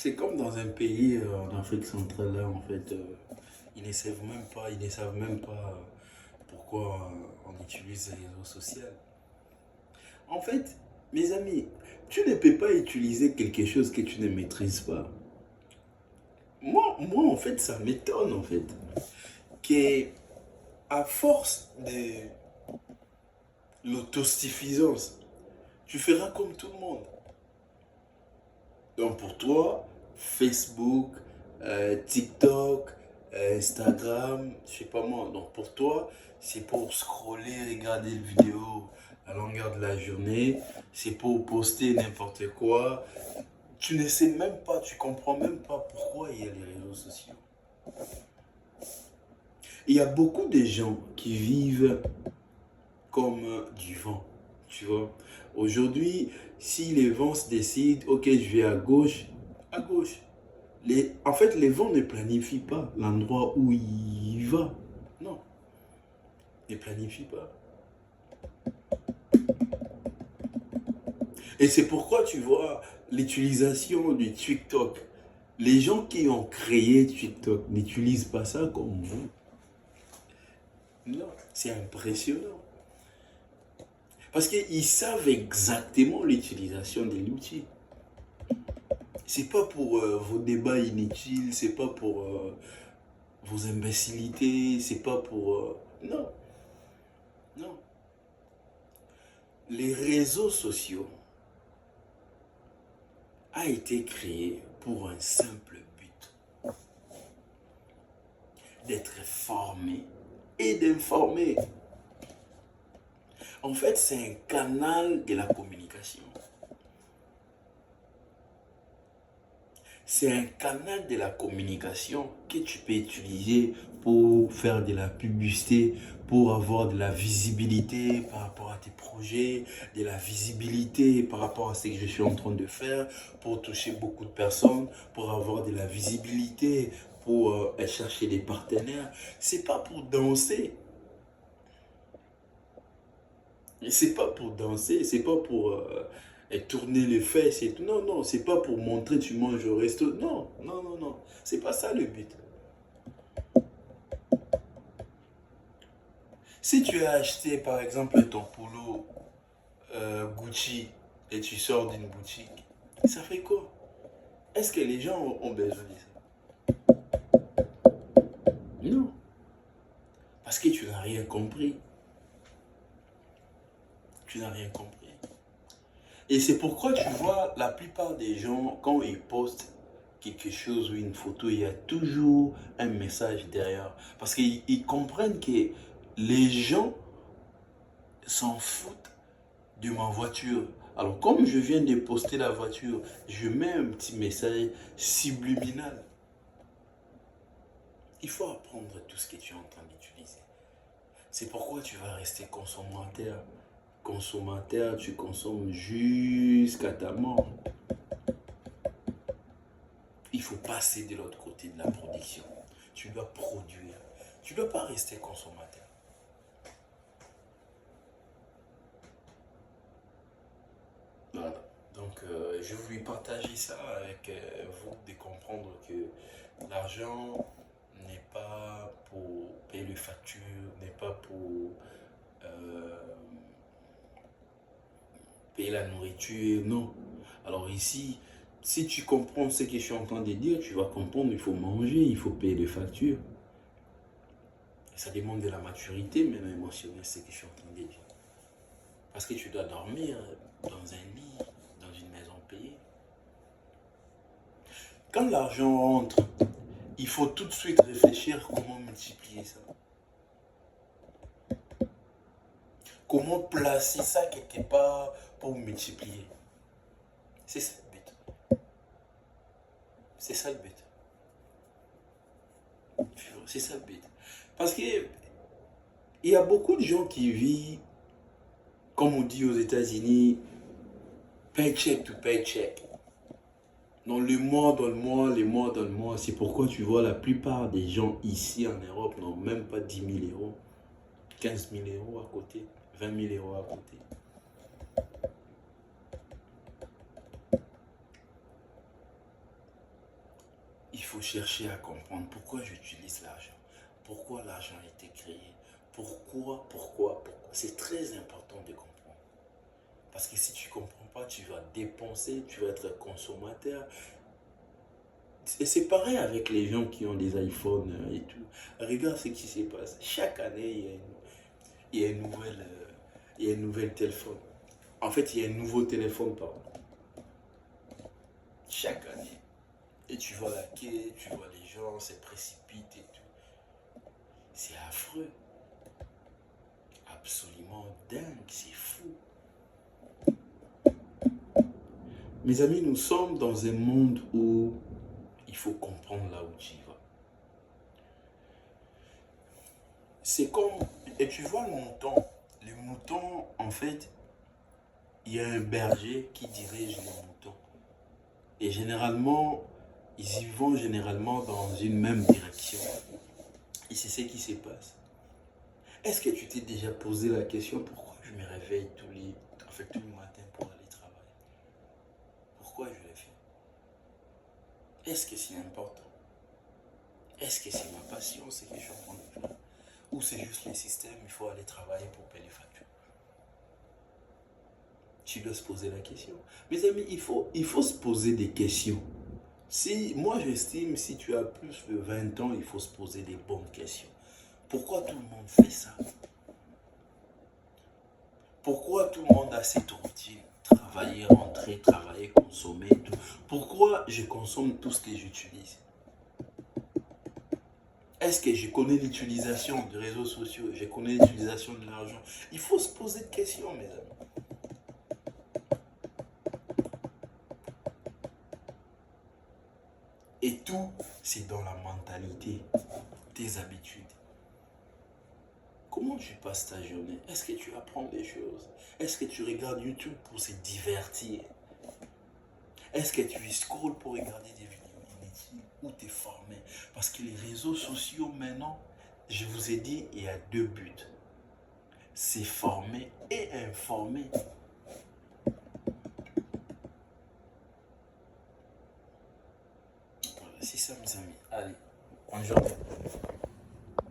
C'est comme dans un pays en Afrique centrale, là, en fait, ils ne savent même pas pourquoi on utilise les réseaux sociaux. En fait, mes amis, tu ne peux pas utiliser quelque chose que tu ne maîtrises pas. En fait, ça m'étonne, en fait, qu'à force de l'autosuffisance, tu feras comme tout le monde. Donc pour toi, Facebook, TikTok, Instagram, je sais pas moi. Donc pour toi, c'est pour scroller, regarder les vidéos à longueur de la journée. C'est pour poster n'importe quoi. Tu ne sais même pas, tu comprends même pas pourquoi il y a les réseaux sociaux. Il y a beaucoup de gens qui vivent comme du vent, tu vois. Aujourd'hui, si les vents se décident, ok, je vais à gauche. En fait, les vents ne planifient pas l'endroit où il va. Non, ne planifient pas. Et c'est pourquoi tu vois l'utilisation du TikTok. Les gens qui ont créé TikTok n'utilisent pas ça comme vous. Non, c'est impressionnant. Parce qu'ils savent exactement l'utilisation de l'outil. C'est pas pour vos débats inutiles, c'est pas pour vos imbécilités, c'est pas pour... non, non. Les réseaux sociaux a été créé pour un simple but, d'être formé et d'informer. En fait, c'est un canal de la communication. C'est un canal de la communication que tu peux utiliser pour faire de la publicité, pour avoir de la visibilité par rapport à tes projets, de la visibilité par rapport à ce que je suis en train de faire, pour toucher beaucoup de personnes, pour avoir de la visibilité, pour chercher des partenaires. C'est pas pour danser. C'est pas pour danser, c'est pas pour tourner les fesses et tout. Non, non, c'est pas pour montrer tu manges au resto. Non, non, non, non. C'est pas ça le but. Si tu as acheté par exemple ton polo Gucci et tu sors d'une boutique, ça fait quoi? Est-ce que les gens ont besoin de ça? Non. Parce que tu n'as rien compris. Tu n'as rien compris. Et c'est pourquoi tu vois la plupart des gens, quand ils postent quelque chose ou une photo, il y a toujours un message derrière. Parce qu'ils comprennent que les gens s'en foutent de ma voiture. Alors comme je viens de poster la voiture, je mets un petit message subliminal. Il faut apprendre tout ce que tu es en train d'utiliser. C'est pourquoi tu vas rester consommateur. Consommateur, tu consommes jusqu'à ta mort. Il faut passer de l'autre côté de la production. Tu dois produire. Tu ne dois pas rester consommateur. Voilà. Donc, je voulais partager ça avec vous, de comprendre que l'argent n'est pas pour payer les factures, n'est pas pour euh, payer la nourriture, non. Alors ici, si tu comprends ce que je suis en train de dire, tu vas comprendre qu'il faut manger, il faut payer les factures. Ça demande de la maturité, même émotionnelle, ce que je suis en train de dire. Parce que tu dois dormir dans un lit, dans une maison payée. Quand l'argent rentre, il faut tout de suite réfléchir comment multiplier ça. Comment placer ça quelque part pour multiplier. C'est ça le but. C'est ça le but. C'est ça le but. Parce qu'il y a beaucoup de gens qui vivent, comme on dit aux États-Unis, paycheck to paycheck. Dans le mois, les mois dans le mois. C'est pourquoi tu vois la plupart des gens ici en Europe n'ont même pas 10 000 euros, 15 000 euros à côté, 20 000 euros à côté. faut chercher à comprendre pourquoi j'utilise l'argent, pourquoi l'argent a été créé, pourquoi. C'est très important de comprendre. Parce que si tu ne comprends pas, tu vas dépenser, tu vas être consommateur. Et c'est pareil avec les gens qui ont des iPhones et tout. Regarde ce qui se passe. Chaque année, il y a une nouvelle, il y a une nouvelle téléphone. En fait, il y a un nouveau téléphone, pardon. Chaque année. Et tu vois la quai, tu vois les gens se précipitent et tout. C'est affreux. Absolument dingue, c'est fou. Mes amis, nous sommes dans un monde où il faut comprendre là où tu vas. C'est comme, et tu vois le mouton. Le mouton, en fait, il y a un berger qui dirige les moutons. Et généralement, ils y vont généralement dans une même direction. Et c'est ce qui se passe. Est-ce que tu t'es déjà posé la question pourquoi je me réveille tout le matin pour aller travailler? Pourquoi je le fais? Est-ce que c'est important? Est-ce que c'est ma passion, ce que je suis en train de faire? Ou c'est juste le système, il faut aller travailler pour payer les factures? Tu dois se poser la question. Mes amis, il faut se poser des questions. Si, moi j'estime, si tu as plus de 20 ans, il faut se poser des bonnes questions. Pourquoi tout le monde fait ça? Pourquoi tout le monde a cette routine? Travailler, rentrer, travailler, consommer, tout. Pourquoi je consomme tout ce que j'utilise? Est-ce que je connais l'utilisation des réseaux sociaux? Je connais l'utilisation de l'argent? Il faut se poser des questions, mes amis. Et tout, c'est dans la mentalité, tes habitudes. Comment tu passes ta journée? Est-ce que tu apprends des choses? Est-ce que tu regardes YouTube pour se divertir? Est-ce que tu scrolles pour regarder des vidéos inutiles ou t'es formé? Parce que les réseaux sociaux maintenant, je vous ai dit, il y a deux buts. C'est former et informer. Voilà, c'est ça mes amis. Allez, bonne journée.